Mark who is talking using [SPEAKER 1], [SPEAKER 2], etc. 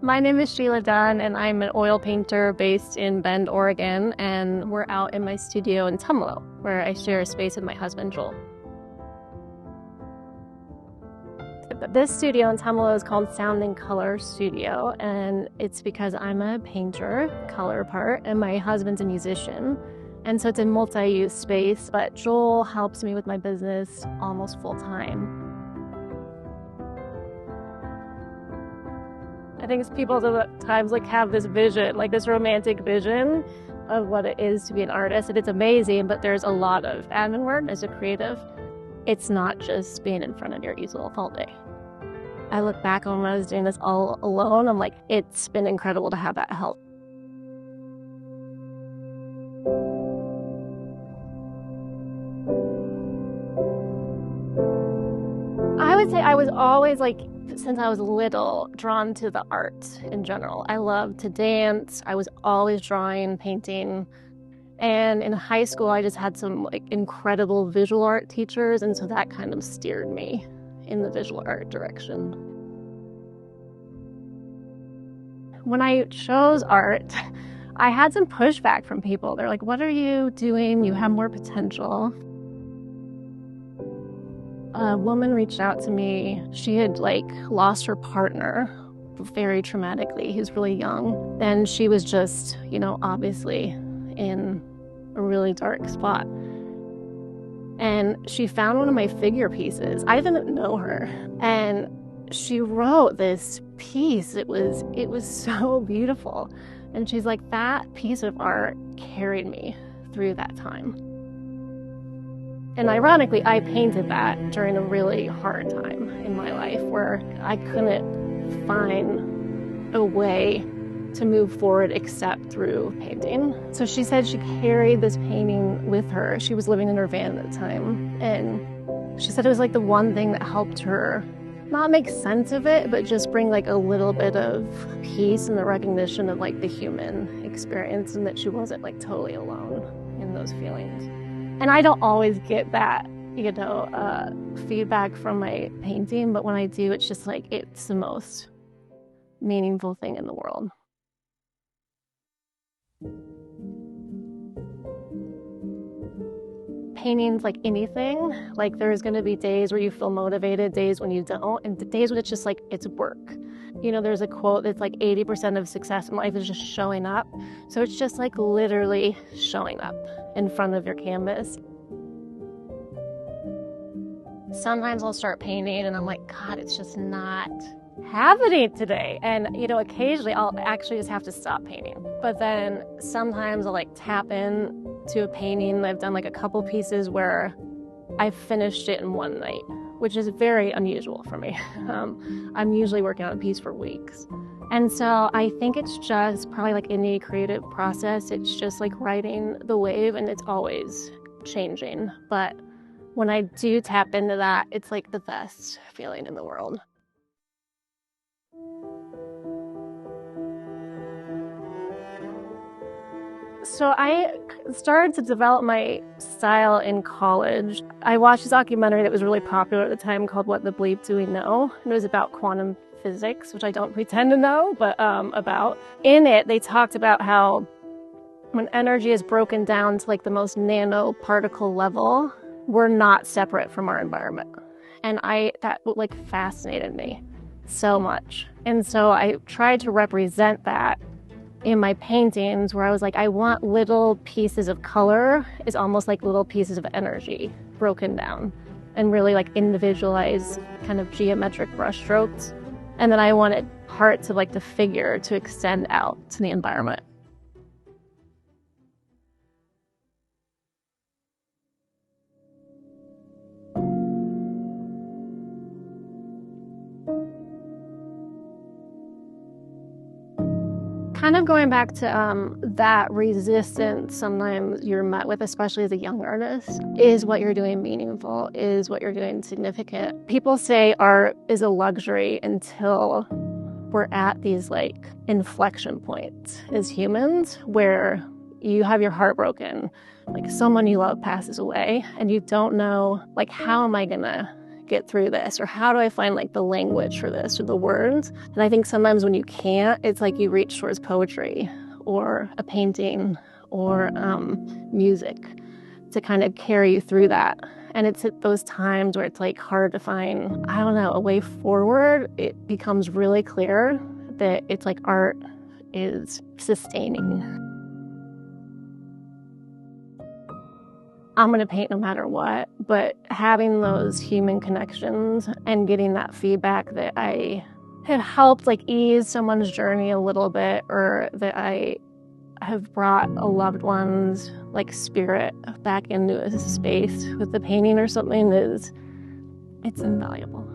[SPEAKER 1] My name is Sheila Dunn, and I'm an oil painter based in Bend, Oregon, and we're out in my studio in Tumalo, where I share a space with my husband, Joel. This studio in Tumalo is called Sound and Color Studio, and it's because I'm a painter, color part, and my husband's a musician. And so it's a multi-use space, but Joel helps me with my business almost full-time. I think people at times have this vision, this romantic vision of what it is to be an artist, and it's amazing, but there's a lot of admin work as a creative. It's not just being in front of your easel all day. I look back on when I was doing this all alone, I'm like, it's been incredible to have that help. I would say I was always since I was little, drawn to the art in general. I loved to dance. I was always drawing, painting. And in high school, I just had some incredible visual art teachers. And so that kind of steered me in the visual art direction. When I chose art, I had some pushback from people. They're like, what are you doing? You have more potential. A woman reached out to me. She had lost her partner very traumatically. He was really young. And she was just, obviously in a really dark spot. And she found one of my figure pieces. I didn't know her. And she wrote this piece. It was so beautiful. And she's like, that piece of art carried me through that time. And ironically, I painted that during a really hard time in my life where I couldn't find a way to move forward except through painting. So she said she carried this painting with her. She was living in her van at the time. And she said it was the one thing that helped her not make sense of it, but just bring a little bit of peace and the recognition of the human experience, and that she wasn't totally alone in those feelings. And I don't always get that, feedback from my painting, but when I do, it's just it's the most meaningful thing in the world. Painting's like anything. There's going to be days where you feel motivated, days when you don't, and the days when it's just it's work. There's a quote that's 80% of success in life is just showing up. So it's just literally showing up in front of your canvas. Sometimes I'll start painting and I'm like, God, it's just not happening today. And, occasionally I'll actually just have to stop painting. But then sometimes I'll tap in to a painting. I've done a couple pieces where I finished it in one night, which is very unusual for me. I'm usually working on a piece for weeks. And so I think it's just probably any creative process, it's just riding the wave, and it's always changing. But when I do tap into that, it's the best feeling in the world. So I started to develop my style in college. I watched this documentary that was really popular at the time called What the Bleep Do We Know? And it was about quantum physics, which I don't pretend to know, but about. In it, they talked about how when energy is broken down to the most nanoparticle level, we're not separate from our environment. And that like fascinated me so much. And so I tried to represent that in my paintings, where I was like, I want little pieces of color is almost like little pieces of energy broken down, and really like individualized kind of geometric brushstrokes. And then I wanted parts of like the figure to extend out to the environment. Kind of going back to that resistance sometimes you're met with, especially as a young artist, is what you're doing meaningful, is what you're doing significant. People say art is a luxury until we're at these like inflection points as humans where you have your heart broken, like someone you love passes away and you don't know, like, how am I gonna get through this, or how do I find like the language for this or the words. And I think sometimes when you can't, it's like you reach towards poetry or a painting or music to kind of carry you through that. And it's at those times where it's like hard to find, I don't know, a way forward. It becomes really clear that it's like art is sustaining. I'm going to paint no matter what, but having those human connections and getting that feedback that I have helped like ease someone's journey a little bit, or that I have brought a loved one's like spirit back into a space with the painting or something, it's invaluable.